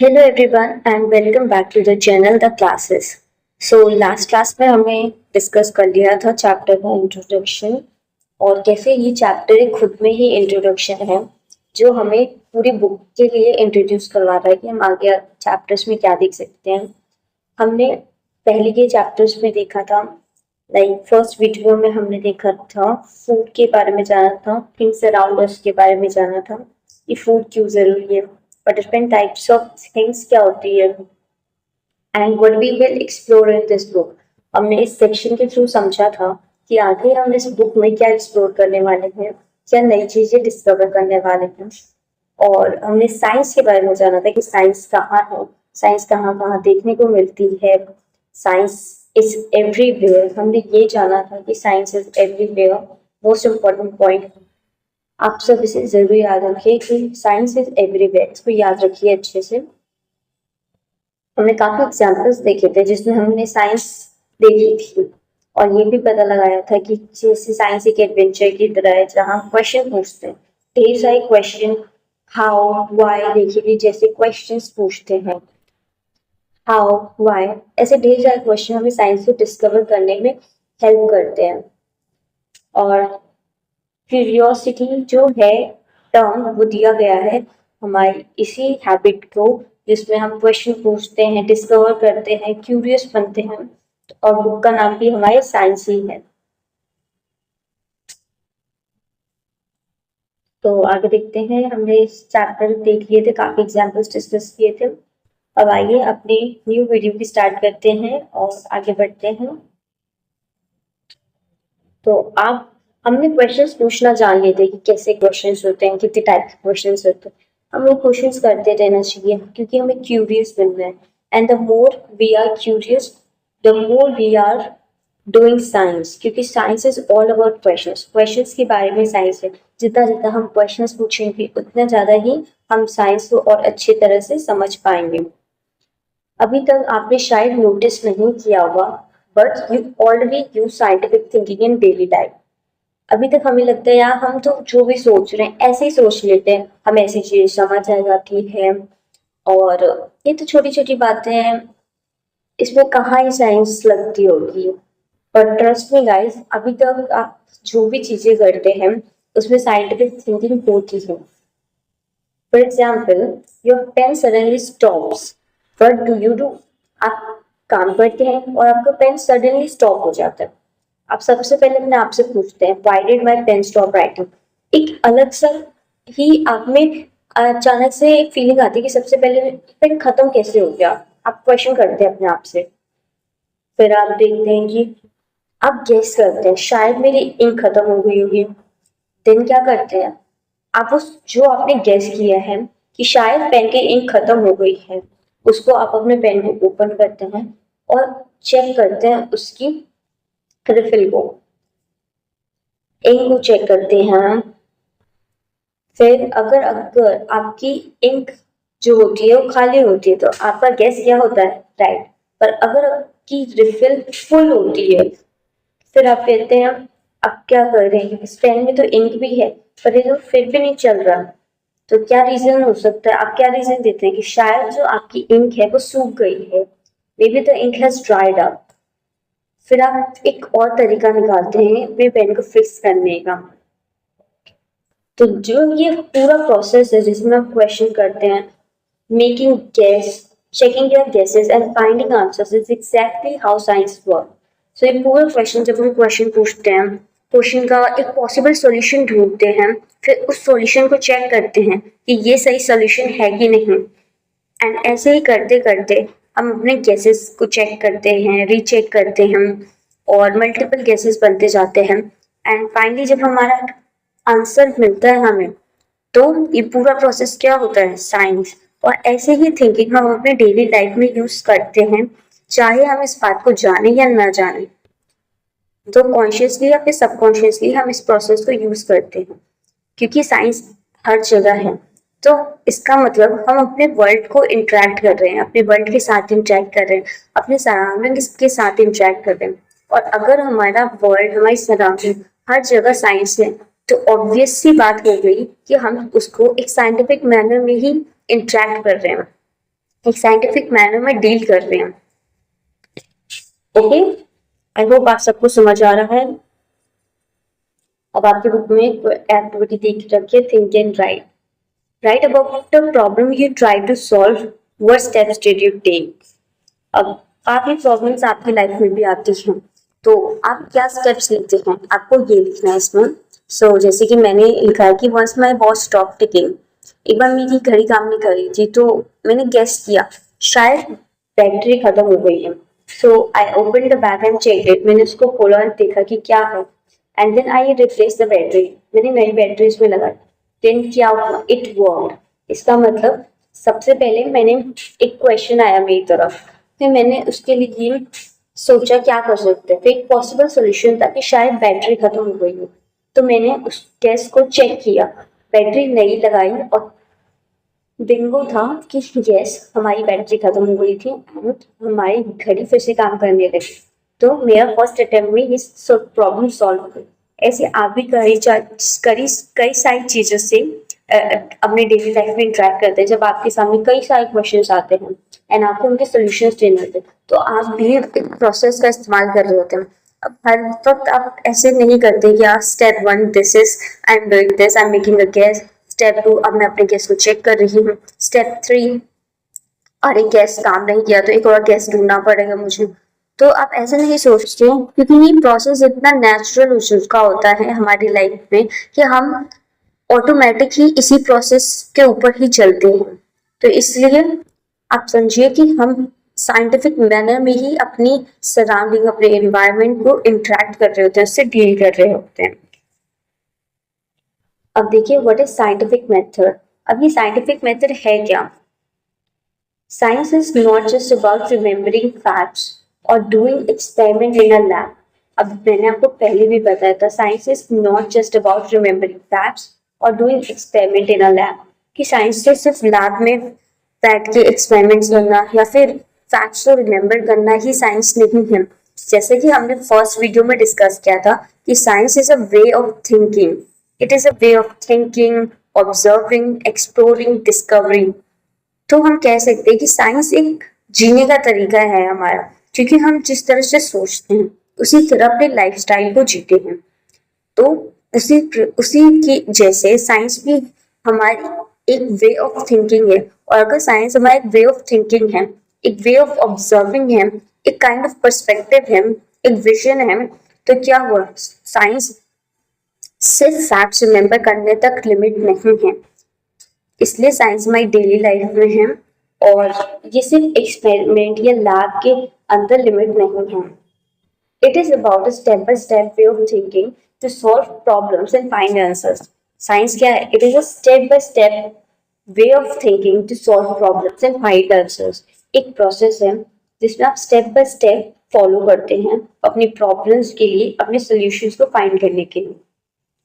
Hello everyone and welcome back to the channel the classes. Last class में हमने discuss कर लिया था चैप्टर का इंट्रोडक्शन और कैसे ये चैप्टर खुद में ही इंट्रोडक्शन है जो हमें पूरी बुक के लिए इंट्रोड्यूस करवा रहा है कि हम आगे चैप्टर्स में क्या देख सकते हैं। हमने पहले के चैप्टर्स में देखा था, लाइक फर्स्ट वीडियो में हमने देखा था फूड के बारे में जाना था, थिंग्स अराउंड अस के बारे में जाना था कि फूड क्यों जरूरी है और डिफरेंट टाइप्स ऑफ थिंग्स क्या होती है and what we will explore in this book. हमने इस सेक्शन के थ्रू समझा था कि आगे हम इस बुक में क्या एक्सप्लोर करने वाले हैं, क्या नई चीजें डिस्कवर करने वाले हैं। और हमने साइंस के बारे में जाना था कि साइंस कहाँ है, साइंस कहाँ कहाँ देखने को मिलती है, साइंस इज एवरीवेयर। हमने ये जाना था कि science is everywhere. Most important point आप सब इसे जरूर याद रखिए कि साइंस इज एवरीवेयर, इसको याद रखिए अच्छे से। हमने काफी एग्जाम्पल्स देखे थे जिसमें हमने साइंस देखी थी और ये भी पता लगाया था कि जैसे साइंस एक एडवेंचर की तरह है जहाँ क्वेश्चन पूछते हैं, ढेर सारे क्वेश्चन, हाउ व्हाई देखिए जैसे क्वेश्चंस पूछते हैं, हाउ व्हाई, ऐसे ढेर सारे क्वेश्चन हमें साइंस को डिस्कवर करने में हेल्प करते हैं। और क्यूरियोसिटी जो है टर्म वो दिया गया है हमारी इसी हैबिट को जिसमें हम क्वेश्चन पूछते हैं, डिस्कवर करते हैं, क्यूरियस बनते हैं। और बुक का नाम भी हमारे साइंस ही है। तो आगे देखते हैं, हमने इस चैप्टर देख लिए थे, काफी एग्जांपल्स डिस्कस किए थे। अब आइए अपनी न्यू वीडियो की स्टार्ट करते हैं और आगे बढ़ते हैं। तो आप हमने क्वेश्चंस पूछना जान लिए थे कि कैसे क्वेश्चंस होते हैं, कितने टाइप के क्वेश्चंस होते हैं। हमें क्वेश्चंस करते रहना चाहिए क्योंकि हमें क्यूरियस बनना है। And the more we are curious the more we are doing science, क्योंकि science is all about questions. Questions के बारे में साइंस है। जितना जितना हम क्वेश्चंस पूछेंगे उतना ज्यादा ही हम साइंस को और अच्छी तरह से समझ पाएंगे। अभी तक आपने शायद नोटिस नहीं किया होगा but you already use scientific thinking in daily life. अभी तक हमें लगता है यार हम तो जो भी सोच रहे हैं ऐसे ही सोच लेते हैं, हमें ऐसी चीजें समझ आ जाती है और ये तो छोटी छोटी बातें हैं, इसमें कहाँ ही साइंस लगती होगी। पर ट्रस्ट मी गाइस, अभी तक आप जो भी चीजें करते हैं उसमें साइंटिफिक थिंकिंग होती है। For example, your pen suddenly stops, what do you do? आप काम करते हैं और आपका पेन सडनली स्टॉप हो जाता है। आप सबसे पहले अपने आप से पूछते हैं why did my pen stop writing. एक अलग सा ही आप में अचानक से एक फीलिंग आती है कि सबसे पहले पेन खत्म कैसे हो गया। आप क्वेश्चन करते हैं अपने आप से। फिर आप देखते हैं कि आप गेस करते हैं शायद मेरी इंक खत्म हो गई होगी। देन क्या करते हैं, आप उस जो आपने गेस किया है कि शायद पेन की इंक खत्म हो गई है, उसको आप अपने पेन को ओपन करते हैं और चेक करते हैं उसकी रिफिल को, इंक को चेक करते हैं। फिर अगर अगर आपकी इंक जो होती है वो खाली होती है तो आपका गैस क्या होता है, राइट। पर अगर आपकी रिफिल फुल होती है फिर आप कहते हैं अब क्या कर रहे हैं, इस पेन में तो इंक भी है पर ये तो फिर भी नहीं चल रहा। तो क्या रीजन हो सकता है, आप क्या रीजन देते हैं कि शायद जो आपकी इंक है वो सूख गई है, maybe the ink has dried up. फिर आप एक और तरीका निकालते हैं अपने पेन को फिक्स करने का। तो जो ये पूरा प्रोसेस है जिसमें आप क्वेश्चन करते हैं, making guess, checking your guesses and finding answers is exactly how science work. सो ये पूरा क्वेश्चन, जब हम क्वेश्चन पूछते हैं, क्वेश्चन का एक पॉसिबल सॉल्यूशन ढूंढते हैं, फिर उस सॉल्यूशन को चेक करते हैं कि ये सही सॉल्यूशन है कि नहीं। एंड ऐसे ही करते करते हम अपने गेसेस को चेक करते हैं, रीचेक करते हैं और मल्टीपल गेसेस बनते जाते हैं। एंड फाइनली जब हमारा आंसर मिलता है हमें, तो ये पूरा प्रोसेस क्या होता है, साइंस। और ऐसे ही थिंकिंग हम अपने डेली लाइफ में यूज करते हैं, चाहे हम इस बात को जाने या ना जाने। तो कॉन्शियसली या फिर सबकॉन्शियसली हम इस प्रोसेस को यूज करते हैं क्योंकि साइंस हर जगह है। तो इसका मतलब हम अपने वर्ल्ड को इंटरेक्ट कर रहे हैं, अपने वर्ल्ड के साथ इंटरेक्ट कर रहे हैं, अपने सराउंडिंग के साथ इंटरेक्ट कर रहे हैं। और अगर हमारा वर्ल्ड, हमारी सराउंडिंग हर जगह साइंस है तो ऑब्वियस सी बात हो गई कि हम उसको एक साइंटिफिक मैनर में ही इंटरेक्ट कर रहे हैं। एक साइंटिफिक मैनर में डील कर रहे हैं। ओके, आई होप आप सबको समझ आ रहा है। अब आपके बुक में एक्टिविटी देख रखी है, think and write. Write about the problem you try to solve, what steps did you take. अब काफी प्रॉब्लम्स आपकी लाइफ में भी आती हैं, तो आप क्या स्टेप्स लेते हैं, आपको ये लिखना है इसमें। जैसे कि मैंने लिखा है कि once my watch stop ticking, एक बार मेरी घड़ी काम नहीं कर रही थी, तो मैंने गेस किया शायद बैटरी खत्म हो गई है। I open the bag and check it, मैंने उसको खोला और देखा कि क्या है, and then I replace the battery, मैंने नई बैटरी इसमें लगाई। देन क्या हुआ, इट वर्कड। इसका मतलब सबसे पहले मैंने एक क्वेश्चन आया मेरी तरफ, फिर मैंने उसके लिए सोचा क्या कर सकते हैं, फिर एक पॉसिबल सोल्यूशन था कि शायद बैटरी खत्म हो गई हो, तो मैंने उस गैस को चेक किया, बैटरी नई लगाई और बिंगो था कि यस हमारी बैटरी खत्म हो गई थी और हमारी घड़ी फिर से काम करने लगी। तो मेरा फर्स्ट अटेम्प्ट में ये प्रॉब्लम सॉल्व हो गई। ऐसे आप भी कई सारी चीजों से अपने डेली लाइफ में इंटरेक्ट करते हैं। जब आपके सामने कई सारे क्वेश्चंस आते हैं एंड आपको उनके सोल्यूशंस देने होते हैं, तो आप भी एक प्रोसेस का इस्तेमाल कर रहे होते हैं। अब हर वक्त आप ऐसे नहीं करते कि step 1 this is I am doing this, I am making a gas. Step 2 अब मैं अपने गैस को चेक कर रही हूँ। स्टेप 3 अरे गैस काम नहीं किया तो एक और गैस ढूंढना पड़ेगा मुझे। तो आप ऐसे नहीं सोचते, क्योंकि ये प्रोसेस इतना नेचुरल हो चुका होता है हमारी लाइफ में कि हम ऑटोमेटिक ही इसी प्रोसेस के ऊपर ही चलते हैं। तो इसलिए आप समझिए कि हम साइंटिफिक मैनर में ही अपनी सराउंडिंग, अपने एनवायरनमेंट को इंटरेक्ट कर रहे होते हैं, उससे डील कर रहे होते हैं। अब देखिए व्हाट इज साइंटिफिक मेथड। अब ये साइंटिफिक मेथड है क्या? Science is not just about remembering facts और doing experiment in a lab. अब मैंने आपको पहले भी बताया था, science is not just about remembering facts और doing experiment in a lab, कि साइंस तो सिर्फ लैब में बैठ के एक्सपेरिमेंट्स करना या फिर फैक्ट्स को रिमेम्बर करना ही साइंस नहीं है। जैसे कि हमने फर्स्ट वीडियो में डिस्कस किया था कि science is a way of thinking, it is a way of thinking, observing, exploring, discovering. तो हम कह सकते हैं कि साइंस एक जीने का तरीका है हमारा, क्योंकि हम जिस तरह से सोचते हैं उसी तरह अपने लाइफस्टाइल को जीते हैं। तो उसी उसी की जैसे साइंस भी हमारी एक वे ऑफ थिंकिंग है, और अगर साइंस हमारा एक वे ऑफ थिंकिंग है, एक वे ऑफ ऑब्जर्विंग है, एक काइंड ऑफ पर्सपेक्टिव है, एक विजन है, तो क्या हुआ, साइंस सिर्फ फैक्ट्स रिमेम्बर करने तक लिमिट नहीं है। इसलिए साइंस हमारी डेली लाइफ में है और ये सिर्फ एक्सपेरिमेंट या लैब के अंदर लिमिट नहीं है। It is about a step by step way of thinking to solve problems and find answers. Science क्या है? It is a step by step way of thinking to solve problems and find answers. एक process है जिसमें आप step by step follow करते हैं अपनी problems के लिए, अपने सॉल्यूशंस को फाइंड करने के लिए।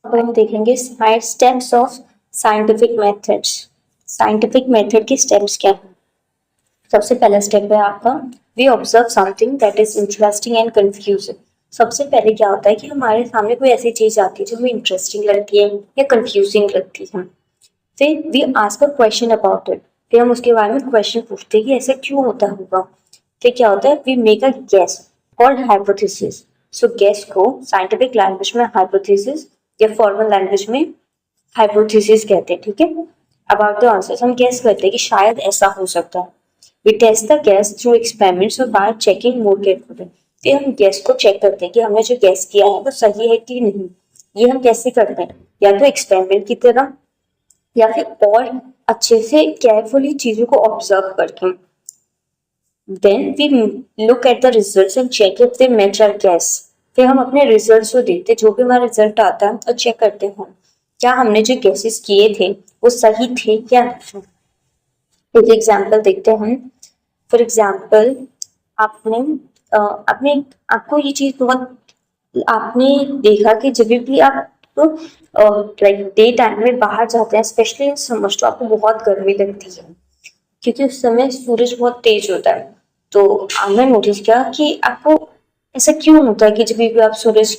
अब हम देखेंगे 5 steps of scientific methods. Scientific method के स्टेप्स क्या हैं? सबसे पहला स्टेप है आपका, we observe something that is interesting and confusing. सबसे पहले क्या होता है कि हमारे सामने कोई ऐसी चीज आती है जो हमें इंटरेस्टिंग लगती है या कंफ्यूजिंग लगती है, फिर we ask a question about it, फिर हम उसके बारे में क्वेश्चन पूछते हैं कि ऐसा क्यों होता होगा। फिर क्या होता है, we make a guess called hypothesis. So guess को साइंटिफिक लैंग्वेज में हाइपोथेसिस या फॉर्मल लैंग्वेज में हाइपोथेसिस कहते हैं, ठीक है। अबाउट द आंसर्स, हम गेस करते हैं कि शायद ऐसा हो सकता है। We test the guess through experiments और बाय चेकिंग मोर केयरफुली। फिर हम गेस को चेक करते हैं कि हमने जो गेस किया है वो सही है कि नहीं। ये हम कैसे करते हैं, या तो एक्सपेरिमेंट की तरह या फिर और अच्छे से केयरफुली चीजों को ऑब्जर्व करके। Then we look at the results and check if they match our guess. फिर हम अपने रिजल्ट्स को देखते हैं, जो भी हमारा रिजल्ट आता है और चेक करते हैं क्या हमने जो गेसेस किए थे वो सही थे या नहीं। एक एग्जांपल देखते हैं। फॉर एग्जांपल आपने अपने आपको ये चीज बहुत, आपने देखा कि जब भी आप लाइक डे टाइम में बाहर जाते हैं, स्पेशली इन समर, तो आपको बहुत गर्मी लगती है क्योंकि उस समय सूरज बहुत तेज होता है। तो आपने नोटिस किया कि आपको ऐसा क्यों होता है कि जब भी आप सूरज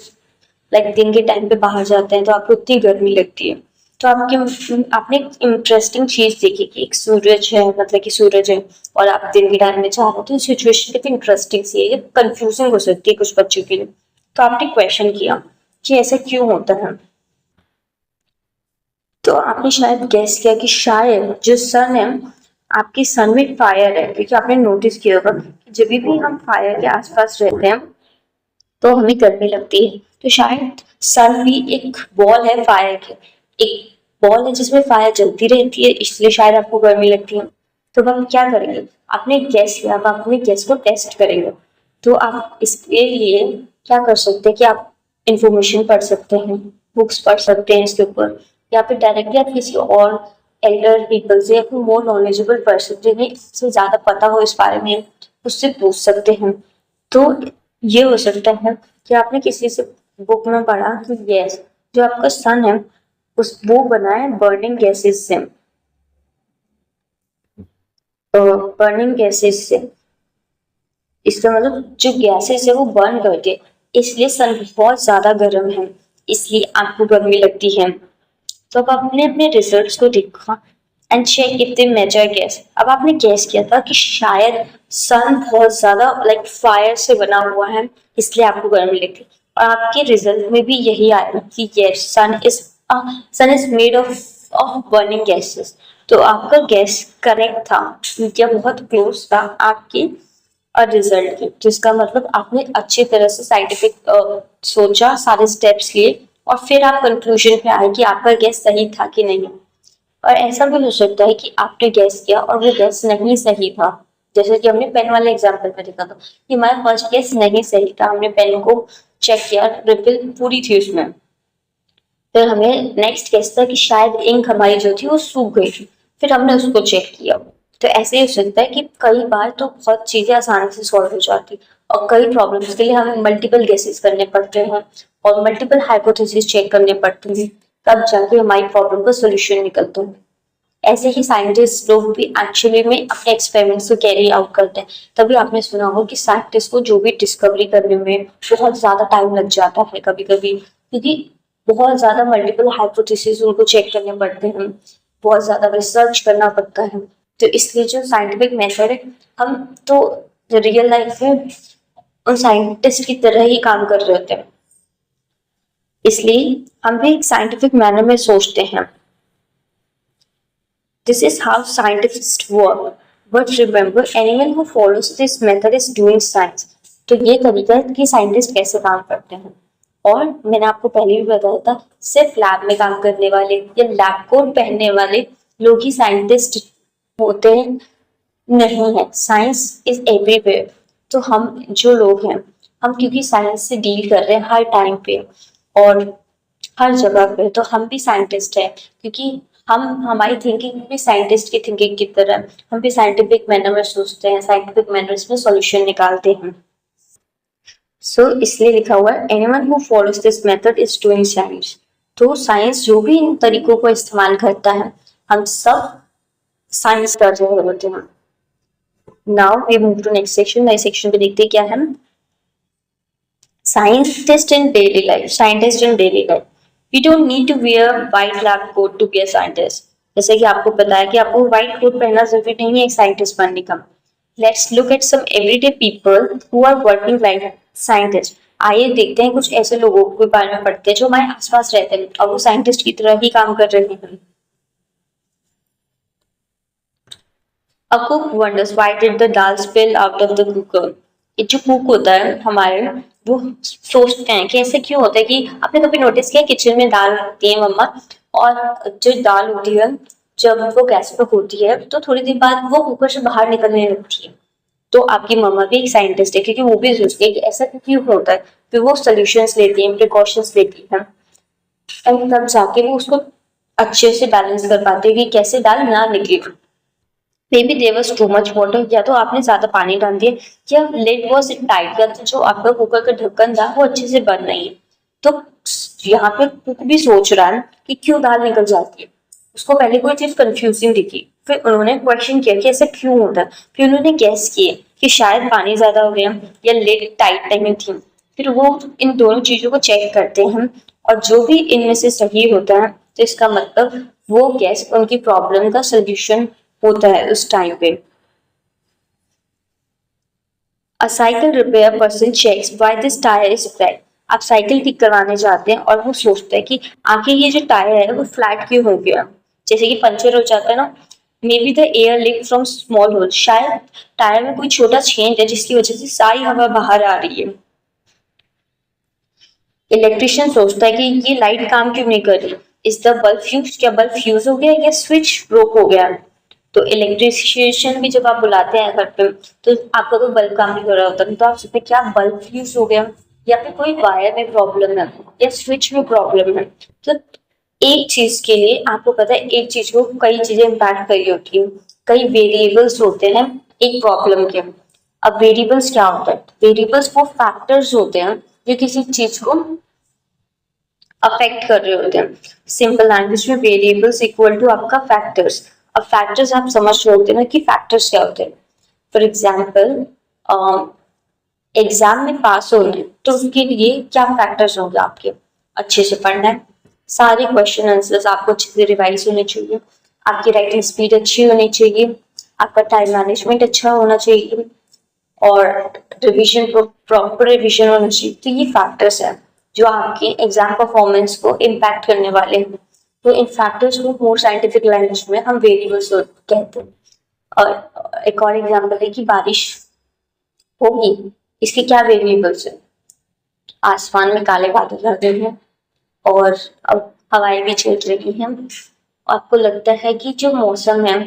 लाइक दिन के टाइम पे बाहर जाते हैं तो आपको इतनी गर्मी लगती है। तो आपने इंटरेस्टिंग चीज देखी कि एक सूरज है, मतलब कि सूरज है और आप दिन के टाइम में जा रहे हो, तो सिचुएशन कितनी इंटरेस्टिंग सी है, ये कंफ्यूजिंग हो सकती है कुछ बच्चों के लिए। तो आपने क्वेश्चन किया कि ऐसा क्यों होता है, तो आपने शायद गैस किया कि शायद जो सन है, आपकी सन में फायर है, क्योंकि आपने नोटिस किया होगा कि जब भी हम फायर के आसपास रहते हैं तो हमें गर्मी लगती है। तो शायद सन भी एक बॉल है फायर की, एक बॉल है जिसमें फायर जलती रहती है, इसलिए शायद आपको गर्मी लगती है। तो अब हम क्या करेंगे, आपने गैस किया, अब आप अपने गैस को टेस्ट करेंगे। तो आप इसके लिए क्या कर सकते हैं कि आप इंफॉर्मेशन पढ़ सकते हैं, बुक्स पढ़ सकते हैं इसके ऊपर, या फिर डायरेक्टली आप किसी और एल्डर पीपल से या फिर मोर नॉलेजेबल पर्सन जिन्हें इससे ज्यादा पता हो इस बारे में, उससे पूछ सकते हैं। तो ये हो सकता है कि आपने किसी से बुक में पढ़ा कि यस, जो आपका सन है उस वो बना है बर्निंग गैसेस से, तो बर्निंग गैसेस से इसका मतलब जो गैसेस है वो बर्न करके, इसलिए सन बहुत ज्यादा गर्म है, इसलिए आपको गर्मी लगती है। तो अब आपने अपने रिजल्ट्स को देखा and check if they measure guess. अब आपने गैस किया था कि शायद सन बहुत ज्यादा लाइक फायर से बना हुआ है, इसलिए आपको गर्मी लगती है, और आपके रिजल्ट में भी यही आया कि yes, sun is made of burning gases. तो आपका गैस करेक्ट था, या बहुत क्लोज था आपके रिजल्ट की, जिसका मतलब आपने अच्छी तरह से साइंटिफिक सोचा, सारे स्टेप्स लिए, और फिर आप कंक्लूजन पे आए कि आपका गैस सही था कि नहीं। और ऐसा भी हो सकता है कि आपने गैस किया और वो गैस नहीं सही था, जैसे कि हमने पेन वाले एग्जाम्पल में देखा था कि हमारा फर्स्ट गैस नहीं सही था, हमने पेन को चेक किया, रिफिल पूरी थी उसमें, फिर हमें नेक्स्ट गैस था कि शायद इंक हमारी जो थी वो सूख गई थी, फिर हमने उसको चेक किया। तो ऐसे ही हो सकता है कि कई बार तो बहुत चीजें आसानी से सॉल्व हो जाती, और कई प्रॉब्लम्स के लिए हमें मल्टीपल गेसेस करने पड़ते हैं और मल्टीपल हाइपोथेसिस चेक करने पड़ते हैं, तब जाके हमारी प्रॉब्लम का सोल्यूशन निकलता है। ऐसे ही साइंटिस्ट लोग भी एक्चुअली में अपने एक्सपेरिमेंट्स को कैरी आउट करते हैं। तभी आपने सुना होगा कि साइंटिस्ट को जो भी डिस्कवरी करने में बहुत ज्यादा टाइम लग जाता है कभी कभी, क्योंकि बहुत ज्यादा मल्टीपल हाइपोथेसिस उनको चेक करने पड़ते हैं, बहुत ज्यादा रिसर्च करना पड़ता है। तो इसलिए जो साइंटिफिक मेथड है, हम तो रियल लाइफ में उन साइंटिस्ट की तरह ही काम कर रहे होते हैं, इसलिए हम भी एक साइंटिफिक मैनर में सोचते हैं। This is how scientists work. But remember, anyone who follows this method is doing science. तो ये तरीका है कि साइंटिस्ट कैसे काम करते हैं। और मैंने आपको पहले भी बताया था, सिर्फ लैब में काम करने वाले या लैब कोट पहनने वाले लोग ही साइंटिस्ट होते हैं नहीं है, साइंस इज एवरीवेयर। तो हम जो लोग हैं, हम क्योंकि साइंस से डील कर रहे हैं हर टाइम पे और हर जगह पे, तो हम भी साइंटिस्ट हैं, क्योंकि हम हमारी थिंकिंग भी साइंटिस्ट की थिंकिंग की तरह, हम भी साइंटिफिक मैनर में सोचते हैं, साइंटिफिक मैनर्स में सॉल्यूशन निकालते हैं। सो इसलिए लिखा हुआ है anyone who follows this method is doing science. तो साइंस जो भी इन तरीकों को इस्तेमाल करता है, हम सब साइंस कर रहे होते हैं। Now we move to next section. नए सेक्शन पे देखते हैं क्या है, scientist in daily life. Scientist in daily life, we don't need to wear white lab coat to be a scientist. जैसे कि आपको पता है कि आपको व्हाइट कोट पहनना जरूरी नहीं है एक साइंटिस्ट बनने का। Let's look at some everyday people who are working like scientist. आइए देखते हैं कुछ ऐसे लोगों के बारे में पढ़ते हैं जो हमारे आसपास रहते हैं और वो साइंटिस्ट की तरह ही काम कर रहे हैं। A cook wonders why did the dal spill out of the cooker. ये जो कुक होता है हमारे, वो सोचते हैं कि ऐसे क्यों होता है, कि आपने कभी नोटिस किया किचन में दाल रखती है मम्मा, और जो दाल होती है जब वो गैस पे होती है तो थोड़ी देर बाद वो कुकर से बाहर निकलने लगती है। तो आपकी मम्मा भी एक साइंटिस्ट है, क्योंकि वो भी सोचती है कि ऐसा क्यों होता है, फिर वो सोल्यूशंस लेती है, प्रिकॉशंस लेती है, एंड तब जाके वो उसको अच्छे से बैलेंस कर पाते हैं कि कैसे दाल ना निकले। Maybe there was too much water, या तो आपने ज्यादा पानी डाल दिया, या लिड वाज टाइट, या तो जो आपका कुकर का ढक्कन था वो अच्छे से बंद नहीं है। तो यहाँ पे कुक भी सोच रहा है कि क्यों दाल निकल जाती है, उसको पहले कोई चीज कंफ्यूजिंग दिखी, फिर उन्होंने क्वेश्चन किया कि ऐसा क्यों होता है, फिर उन्होंने गैस किए कि शायद पानी ज्यादा हो गया या लिड टाइट नहीं थी। फिर वो इन दोनों चीजों को चेक करते हैं, और जो भी इनमें से सही होता है तो इसका मतलब वो गैस उनकी प्रॉब्लम का सोल्यूशन होता है उस टाइम पे। A cycle repair person checks why this tyre is flat. आप साइकिल ठीक करवाने जाते हैं और वो सोचते हैं कि आखिर ये जो टायर है वो फ्लैट क्यों हो गया, जैसे कि पंचर हो जाता है ना। Maybe the air leak from small hole, शायद टायर में कोई छोटा छेद है जिसकी वजह से सारी हवा बाहर आ रही है। इलेक्ट्रिशियन सोचता है कि ये लाइट काम क्यों नहीं कर रही, इज द बल्ब फ्यूज, क्या बल्ब फ्यूज हो गया या स्विच ब्रोक हो गया। तो इलेक्ट्रिशियन भी जब आप बुलाते हैं घर पे तो आपका कोई बल्ब काम नहीं कर रहा होता, तो आप सोचते हैं क्या बल्ब फ्यूज हो गया या फिर कोई वायर में प्रॉब्लम है या स्विच में प्रॉब्लम है। तो एक चीज के लिए आपको पता है एक चीज को कई चीजें इम्पैक्ट करी होती है, कई वेरिएबल्स होते हैं एक प्रॉब्लम के। अब वेरिएबल्स क्या होता है, वेरिएबल्स वो फैक्टर्स होते हैं जो किसी चीज को अफेक्ट कर रहे होते हैं। सिंपल लैंग्वेज में वेरिएबल्स इक्वल टू आपका फैक्टर्स। अब फैक्टर्स आप समझ रहे होते हैं ना कि फैक्टर्स क्या होते हैं। फॉर एग्जाम्पल एग्जाम में पास होना है तो उसके लिए क्या फैक्टर्स होंगे आपके, अच्छे से पढ़ना है, सारे क्वेश्चन आंसर्स आपको अच्छे से रिवाइज होने चाहिए, आपकी राइटिंग स्पीड अच्छी होनी चाहिए, आपका टाइम मैनेजमेंट अच्छा होना चाहिए और रिवीजन प्रॉपर रिवीजन होना चाहिए। तो ये फैक्टर्स हैं जो आपके एग्जाम परफॉर्मेंस को इम्पैक्ट करने वाले हैं। तो इन फैक्टर्स को मोर साइंटिफिक लैंग्वेज में हम वेरिएबल्स कहते हैं। और एक और एग्जांपल है कि बारिश होगी, इसके क्या वेरिएबल्स हैं, आसमान में काले बादल लग रहे हैं और अब हवाएं भी चल रही हैं। आपको लगता है कि जो मौसम है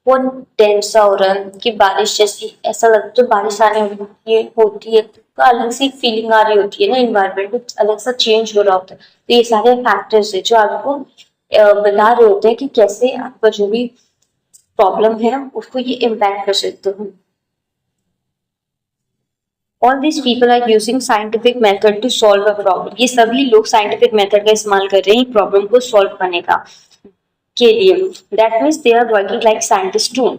वो टेंस सा हो रहा है कि बारिश जैसी, ऐसा लगता है तो बारिश आने होती है तो अलग सी फीलिंग आ रही होती है ना, इन्वायरमेंट में अलग सा चेंज हो रहा होता है। तो ये सारे फैक्टर्स है जो आपको बता रहे होते हैं कि कैसे आपका जो भी प्रॉब्लम है उसको ये इम्पैक्ट कर सकते हैं। All these people are using scientific method to solve a problem. ये सभी लोग साइंटिफिक मेथड का इस्तेमाल कर रहे हैं प्रॉब्लम को सॉल्व करने का के लिए। That means they are working like scientists too.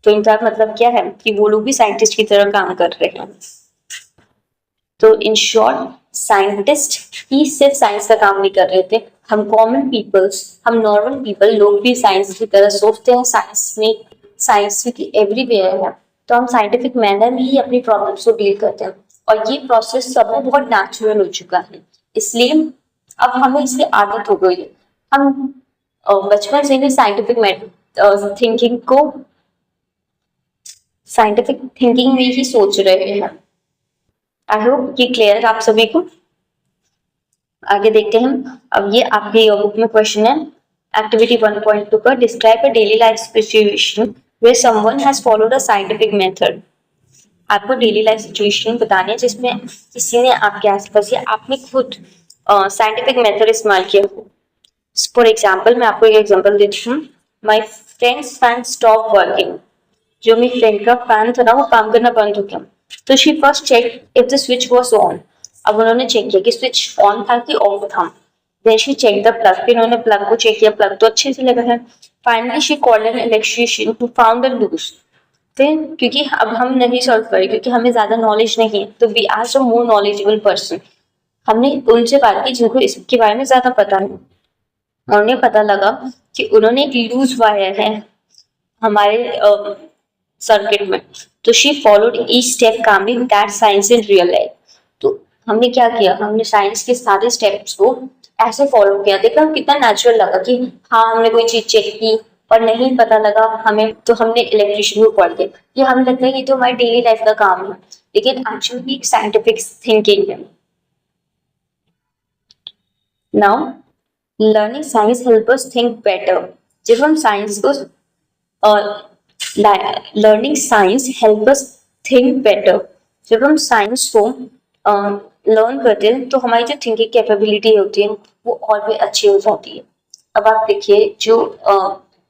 तो इनका मतलब क्या है कि वो लोग भी साइंटिस्ट की तरह काम कर रहे हैं। तो इन शॉर्ट साइंटिस्ट ही सिर्फ साइंस का काम नहीं कर रहे थे, हम कॉमन पीपल्स, हम नॉर्मल पीपल लोग भी साइंस की तरह सोचते हैं, साइंस की एवरीवेयर है। तो हम साइंटिफिक मैनर में ही अपनी प्रॉब्लम्स को डील करते हैं और ये प्रोसेस सब में बहुत नेचुरल हो चुका है, इसलिए अब हमें इसकी आदत हो गई है। हम बचपन से ही साइंटिफिक थिंकिंग में ही सोच रहे हैं। आई होप ये क्लियर है आप सभी को। आगे देखते हैं हम। अब ये आपके बुक में क्वेश्चन है एक्टिविटी 1.2 का, describe a daily life situation where someone has followed a scientific method. आपको डेली लाइफ सिचुएशन बतानी है जिसमें किसी ने आपके आसपास या आपने खुद साइंटिफिक मेथड इस्तेमाल किया हो। फॉर एग्जाम्पल मैं आपको एक एग्जाम्पल देती हूँ। My friends fan stop working, जो मेरी फ्रेंड का फैन था ना वो काम करना बंद हो गया। तो she first check if the switch was on. अब उन्होंने चेक किया कि स्विच ऑन था कि ऑफ था। Then she check the plug, फिर उन्होंने प्लग को चेक किया, प्लग तो अच्छे से लगा है। Finally she called an electrician who found the loose. फिर क्योंकि अब हम नहीं सॉल्व करें क्योंकि हमें ज्यादा नॉलेज नहीं है, तो we are some more knowledgeable person. हमने उनसे बात की जिनको इसके बारे में ज्यादा पता है और उन्हें पता लगा कि उन्होंने एक लूज वायर है हमारे सर्किट में। तो she followed each step calmly that science in real life. तो हमने क्या किया, हमने साइंस के सारे स्टेप्स को ऐसे फॉलो किया, देखा कितना नेचुरल लगा कि हाँ हमने कोई चीज चेक की और नहीं पता लगा हमें तो हमने इलेक्ट्रिशियन को कॉल किया। ये हमें लगता है ये तो हमारी डेली लाइफ का काम है, लेकिन एक्चुअली एक साइंटिफिक थिंकिंग है। Now learning science help us think better. जब हम साइंस को learning science help us think better, जब हम साइंस को लर्न करते हैं तो हमारी जो थिंकिंग कैपेबिलिटी होती है वो और भी अच्छी हो जाती है। अब आप देखिए जो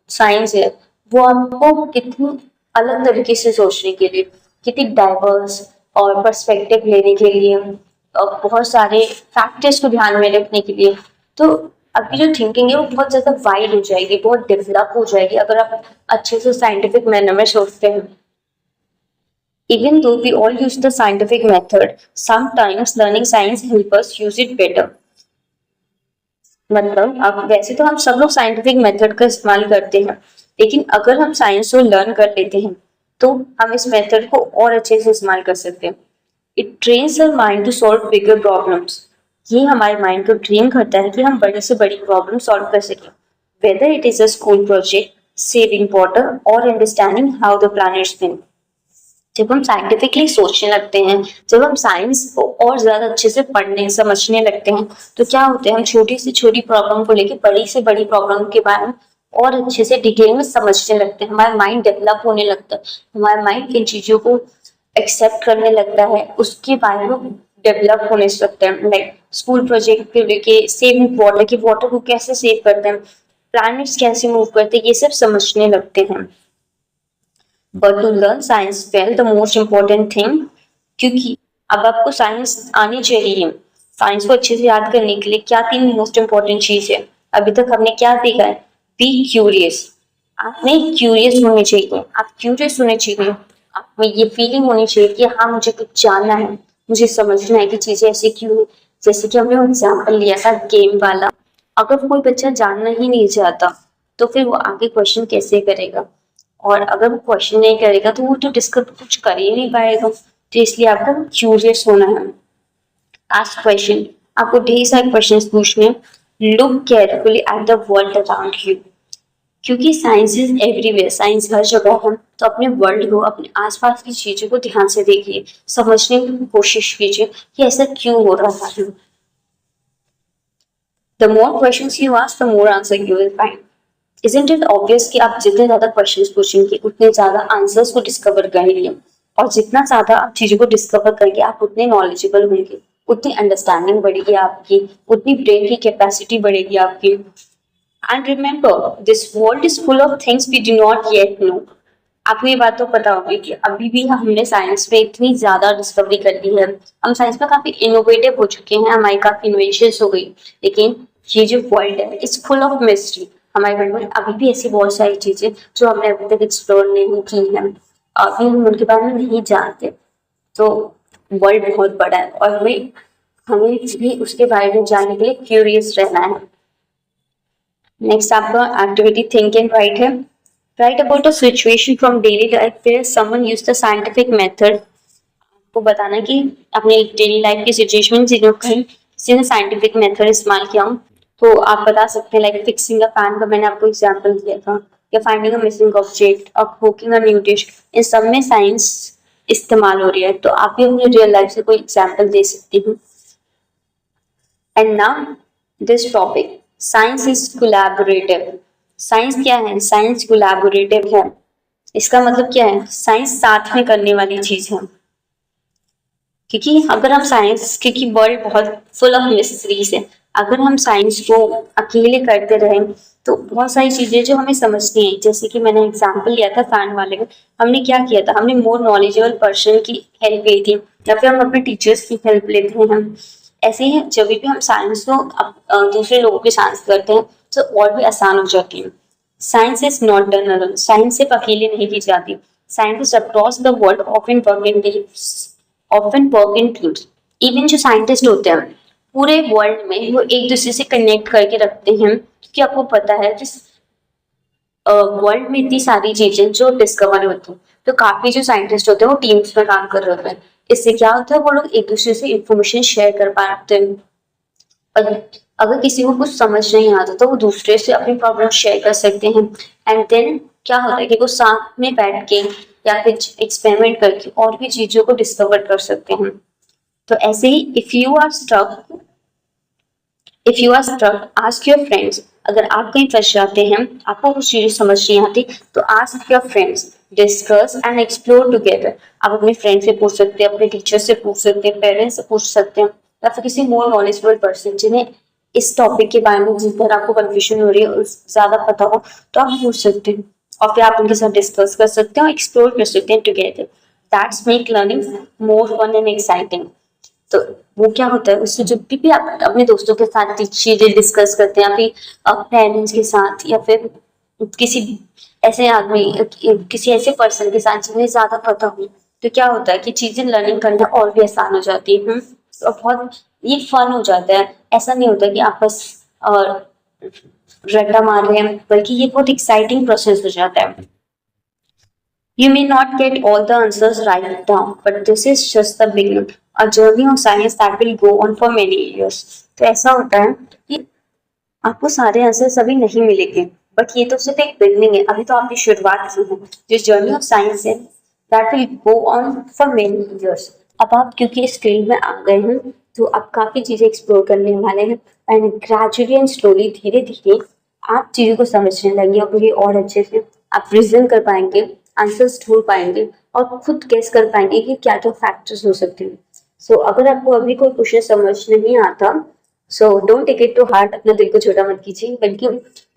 साइंस है वो आपको कितनी अलग तरीके से सोचने के लिए, कितनी डाइवर्स और पर्सपेक्टिव लेने के लिए और बहुत सारे फैक्टर्स को ध्यान में रखने के लिए, तो आपकी जो थिंकिंग है वो बहुत ज्यादा वाइड हो जाएगी, बहुत डेवलप हो जाएगी अगर आप अच्छे से साइंटिफिक मैनर में सोचते हैं। Even though we all use the scientific method, sometimes learning science help us use it better. मतलब अब वैसे तो हम सब लोग साइंटिफिक मेथड का इस्तेमाल करते हैं, लेकिन अगर हम साइंस को लर्न कर लेते हैं तो हम इस मेथड को और अच्छे से इस्तेमाल कर सकते हैं। It trains our mind to solve bigger problems. ये हमारे माइंड को ट्रेन करता है कि हम बड़ी से बड़ी प्रॉब्लम सॉल्व कर सकें, whether it is a school project, saving water और understanding how the planet spin. जब हम साइंटिफिकली सोचने लगते हैं, जब हम साइंस को और ज्यादा अच्छे से पढ़ने समझने लगते हैं, तो क्या होता है, हम छोटी से छोटी प्रॉब्लम को लेकर बड़ी से बड़ी प्रॉब्लम के बारे में और अच्छे से डिटेल में समझने लगते हैं। हमारा माइंड डेवलप होने लगता है, हमारा माइंड इन चीजों को एक्सेप्ट करने लगता है, उसके बारे में डेवलप होने लगता है। लाइक स्कूल प्रोजेक्ट के लेके सेविंग वाटर, की वाटर को कैसे सेव करते हैं, प्लैनेट्स कैसे मूव करते हैं, ये सब समझने लगते हैं। But to learn science well the most important thing, क्योंकि अब आपको साइंस आनी चाहिए, साइंस को अच्छे से याद करने के लिए क्या तीन मोस्ट इम्पोर्टेंट चीज है। अभी तक हमने क्या देखा है, बी क्यूरियस। आपने क्यूरियस होने चाहिए, आप क्यूरियस होने चाहिए, आप में ये फीलिंग होनी चाहिए कि हाँ मुझे कुछ जानना है, मुझे समझना है कि चीजें ऐसे क्यों है। जैसे कि हमने एग्जाम्पल लिया था गेम वाला, अगर कोई बच्चा जानना ही नहीं चाहता तो फिर वो आगे क्वेश्चन कैसे करेगा, और अगर वो क्वेश्चन नहीं करेगा तो वो तो डिस्कस कुछ कर ही नहीं पाएगा। तो इसलिए आपको क्यूरियस होना है। आस्क क्वेश्चन, आपको ढेर सारे क्वेश्चंस पूछने। Look carefully at the world around you, क्योंकि साइंस इज एवरीवेयर, साइंस हर जगह है। तो अपने वर्ल्ड को, अपने आसपास की चीजों को ध्यान से देखिए, समझने की कोशिश कीजिए कि ऐसा क्यों हो रहा है। The more questions you ask, the more answer you will find. Isn't it obvious कि आप जितने ज्यादा क्वेश्चंस पूछेंगे उतने ज्यादा आंसर्स को डिस्कवर करेंगे, और जितना ज्यादा आप चीजों को डिस्कवर करेंगे आप उतने नॉलेजेबल होंगे, उतनी अंडरस्टैंडिंग बढ़ेगी आपकी, उतनी ब्रेन की कैपेसिटी बढ़ेगी आपकी। And remember, this world is full of things we do not yet know. आपको ये बात तो पता होगी कि अभी भी हमने साइंस में इतनी ज्यादा डिस्कवरी कर ली है, हम साइंस में काफी इनोवेटिव हो चुके हैं, हमारी काफी इन्वेंशन हो गई, लेकिन ये जो वर्ल्ड है इट्स फुल ऑफ मिस्ट्री। हमारे वर्ल्ड में अभी भी ऐसी बहुत सारी चीजें जो हमने अभी तक एक्सप्लोर नहीं की है, अभी हम उनके बारे में नहीं जानते। तो वर्ल्ड बहुत बड़ा है और हमें हमें भी उसके बारे में जानने के लिए क्यूरियस रहना है। नेक्स्ट आपका एक्टिविटी थिंक एंड राइट है। Write about a situation from daily life where someone used the scientific method. आपको बताना कि अपने डेली लाइफ की सिचुएशन में किसी ने साइंटिफिक मेथड इस्तेमाल किया हो, तो आप बता सकते हैं। लाइक फिक्सिंग अ फैन का मैंने आपको एग्जांपल दिया था, या फाइंडिंग अ मिसिंग ऑब्जेक्ट, और कुकिंग अ न्यू डिश। इन सब में साइंस इस्तेमाल हो रही है, तो आप भी अपनी रियल लाइफ से कोई एग्जांपल दे सकती हूँ। And now this topic, science is collaborative. Science क्या है, साइंस कोलैबोरेटिव है। इसका मतलब क्या है, साइंस साथ में करने वाली चीज है। क्योंकि अगर हम साइंस, क्योंकि वर्ल्ड बहुत फुल ऑफ मिस्ट्रीज है, अगर हम साइंस को अकेले करते रहें तो बहुत सारी चीजें जो हमें समझनी है, जैसे कि मैंने एग्जांपल लिया था फैन वाले में, हमने क्या किया था, हमने मोर नॉलेजेबल पर्सन की हेल्प ली थी, या फिर हम अपने टीचर्स की हेल्प लेते हैं। हम ऐसे ही जब भी हम साइंस को दूसरे लोगों के साथ करते हैं तो और भी आसान हो जाती है। Science is not done alone, science सिर्फ अकेले नहीं की जाती। Scientist across the world often work in teams. Even जो साइंटिस्ट होते हैं पूरे वर्ल्ड में वो एक दूसरे से कनेक्ट करके रखते हैं, क्योंकि आपको पता है कि वर्ल्ड में इतनी सारी चीजें जो डिस्कवर होती हैं, तो काफी जो साइंटिस्ट होते हैं वो टीम्स में काम कर रहे होते हैं। इससे क्या होता है, वो लोग एक दूसरे से इंफॉर्मेशन शेयर कर पाते हैं। और अगर किसी को कुछ समझ नहीं आता तो वो दूसरे से अपनी प्रॉब्लम शेयर कर सकते हैं। एंड देन क्या होता है कि वो साथ में बैठ के या फिर एक्सपेरिमेंट करके और भी चीजों को डिस्कवर कर सकते हैं। तो ऐसे ही if you are struck ask your friends. अगर आप कहीं फंस जाते हैं, आपको कुछ चीजें समझ नहीं आती, तो ask your friends, discuss and explore together. आप अपने फ्रेंड से पूछ सकते हैं, अपने टीचर से पूछ सकते हैं, पेरेंट्स से पूछ सकते हैं, या फिर किसी मोर नॉलेजेबल पर्सन जिन्हें इस टॉपिक के बारे में, जिस पर आपको कंफ्यूजन हो रही है, ज्यादा पता हो, तो आप पूछ सकते हैं और फिर आप उनके साथ डिस्कस कर सकते हैं और एक्सप्लोर कर सकते हैं together. That's make learning more fun and exciting. तो वो क्या होता है, उससे जब भी आप अपने दोस्तों के साथ चीजें डिस्कस करते हैं, या फिर पेरेंट्स के साथ, या फिर किसी ऐसे आदमी, किसी ऐसे पर्सन के साथ जिन्हें ज्यादा पता हो, तो क्या होता है कि चीजें लर्निंग करना और भी आसान हो जाती है। और बहुत ये फन हो जाता है। ऐसा नहीं होता कि आप बस रट्टा मार रहे हैं, बल्कि ये बहुत एक्साइटिंग प्रोसेस हो जाता है. You may not get all the answers right now, but this is just the beginning. A journey of science that will go on for many years. तो ऐसा होता है कि आपको सारे आंसर अभी नहीं मिलेंगे, बट ये तो सिर्फ एक बिगनिंग है. अभी तो आपकी शुरुआत की है. जो जर्नी ऑफ साइंस है that will go on for many years. अब आप क्योंकि इस फील्ड में आ गए हैं तो आप काफी चीजें एक्सप्लोर करने वाले हैं, एंड ग्रेजुअली एंड स्लोली धीरे धीरे आप चीजों को समझने लगेंगे और ये और अच्छे से आप रीजन कर पाएंगे, आंसर्स ढूंढ पाएंगे और खुद गेस कर पाएंगे कि क्या क्या फैक्टर्स हो सकते हैं. सो अगर आपको अभी कोई क्वेश्चन समझ नहीं आता, so don't take it to heart. अपने दिल को छोटा मत कीजिए, बल्कि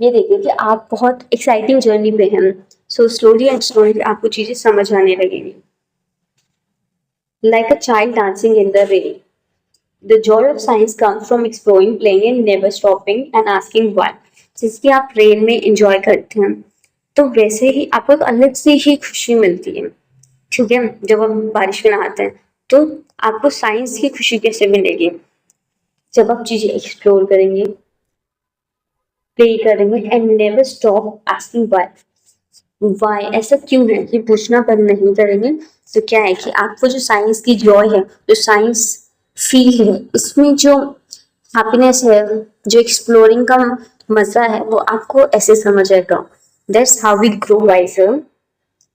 ये देखिए कि आप बहुत एक्साइटिंग जर्नी पे हैं. सो स्लोली एंड स्लोली आपको चीजें समझ आने लगेंगी. Like a child dancing in the rain, the Joy of science comes from exploring, playing and never stopping and asking why. जिसकी आप रेन में एंजॉय करते हैं तो वैसे ही आपको एक अलग सी ही खुशी मिलती है. ठीक है, जब हम बारिश में नहाते हैं तो आपको साइंस की खुशी कैसे मिलेगी? जब आप चीजें एक्सप्लोर करेंगे, प्ले करेंगे and never stop asking why, ऐसा क्यों है, ये पूछना बंद नहीं करेंगे. तो क्या है कि आपको जो साइंस की जॉय है, जो साइंस फील है, इसमें जो हैप्पीनेस है, जो एक्सप्लोरिंग का मजा है, वो आपको ऐसे समझ आएगा. That's how we grow wiser,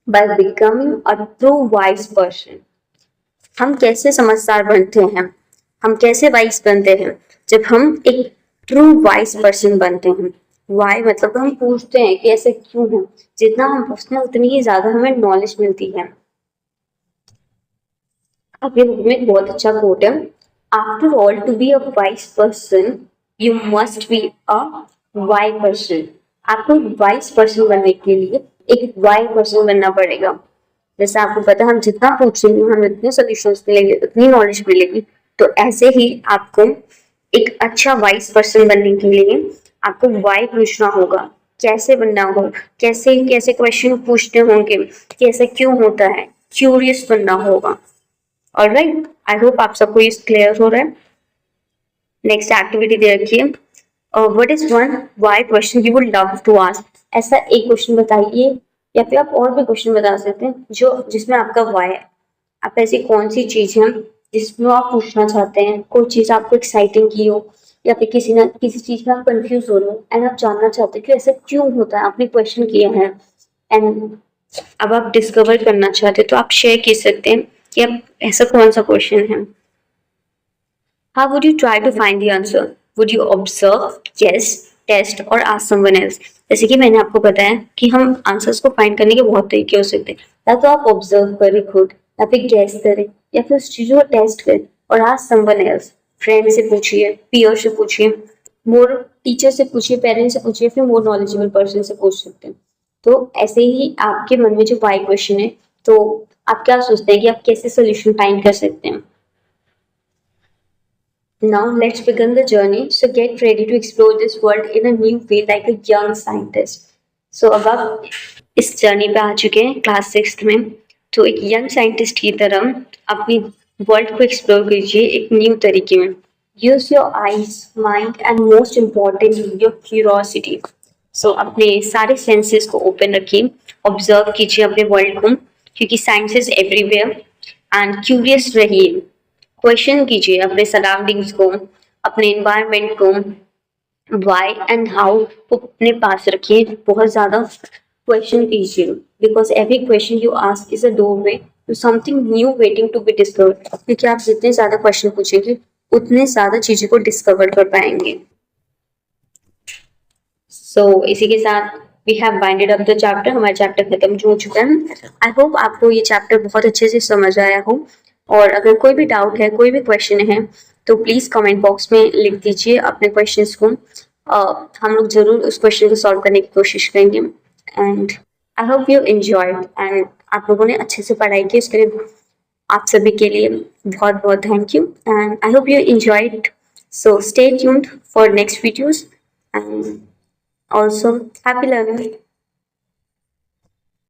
by becoming a true wise person. हम कैसे समझदार बनते हैं, हम कैसे वाइज बनते हैं? जब हम एक ट्रू वाइज पर्सन बनते हैं. वाई मतलब हम पूछते हैं कि ऐसे क्यों है. जितना हम पूछते हैं उतनी ही ज्यादा हमें नॉलेज मिलती है. अब ये बुक में एक बहुत अच्छा कोट है. After all, to be a wise person you must be a why person. आपको वाइज पर्सन बनने के लिए एक वाई पर्सन बनना पड़ेगा. जैसे आपको पता है, हम जितना पूछेंगे हमें उतने सोल्यूशंस मिलेंगे, उतनी नॉलेज मिलेगी. तो ऐसे ही आपको एक अच्छा वाइज पर्सन बनने के लिए आपको वाई पूछना होगा. कैसे बनना होगा, कैसे कैसे क्वेश्चन पूछने होंगे, कैसे क्यों होता है, क्यूरियस बनना होगा. ऑलराइट, आई होप आप सबको ये क्लियर हो रहा है. नेक्स्ट एक्टिविटी दे रखिए. What is one why question you would love to ask. ऐसा एक क्वेश्चन बताइए, या फिर आप और भी क्वेश्चन बता सकते हैं जो जिसमें आपका वाई है. आप ऐसी कौन सी चीज है जिसमें आप पूछना चाहते हैं, कोई चीज आपको एक्साइटिंग की हो, या फिर किसी चीज में आप कंफ्यूज हो रहे हो एंड आप जानना चाहते हैं कि ऐसा क्यों होता है. आपने क्वेश्चन किया है एंड अब आप डिस्कवर करना चाहते हैं, तो आप शेयर कर सकते हैं कि आप ऐसा कौन सा क्वेश्चन है. How would you try to find the answer? Would you observe, guess, test or ask someone else? जैसे कि मैंने आपको बताया कि हम आंसर्स को फाइंड करने के बहुत तरीके हो सकते हैं. या तो आप ऑब्जर्व करें खुद, या फिर गैस करें, या फिर उस चीजों को टेस्ट करें और ask someone else. फ्रेंड से पूछिए, पीयर से पूछिए, मोर टीचर से पूछिए, पेरेंट्स से पूछिए, फिर मोर नॉलेजेबल पर्सन से पूछ सकते हैं. तो ऐसे ही आपके मन में जो वाई क्वेश्चन है, तो आप क्या सोचते हैं कि आप कैसे सोल्यूशन फाइंड कर सकते हैं. Now let's begin the journey. So get ready to explore this world in a new way like a young scientist. So अब आप इस जर्नी पे आ चुके हैं क्लास 6 में. तो एक यंग साइंटिस्ट की तरह अपनी वर्ल्ड को एक्सप्लोर कीजिए एक न्यू तरीके में. Use your eyes, mind and most importantly your curiosity. So अपने सारे सेंसेस को ओपन रखिए, ऑब्जर्व कीजिए अपने वर्ल्ड को, क्योंकि science is everywhere. And curious रहिए, क्वेश्चन कीजिए अपने सराउंडिंग्स को, अपने एनवायरनमेंट को. वाई एंड हाउ को अपने पास रखिए, बहुत ज्यादा क्वेश्चन कीजिए, because every question you ask is a doorway to something new waiting to be discovered. क्योंकि आप जितने ज्यादा क्वेश्चन पूछेंगे उतने ज्यादा चीजों को डिस्कवर कर पाएंगे. सो इसी के साथ we have binded up the chapter. हमारा चैप्टर खत्म हो चुका है. आई होप आपको ये चैप्टर बहुत अच्छे से समझ आया हो. और अगर कोई भी डाउट है, कोई भी क्वेश्चन है, तो प्लीज कमेंट बॉक्स में लिख दीजिए अपने क्वेश्चंस को. हम लोग जरूर उस क्वेश्चन को सॉल्व करने की कोशिश करेंगे. And I hope you enjoyed, and आप लोगों ने अच्छे से पढ़ाई की, उसके लिए आप सभी के लिए बहुत बहुत thank you. And I hope you enjoyed. So stay tuned for next videos and also happy learning.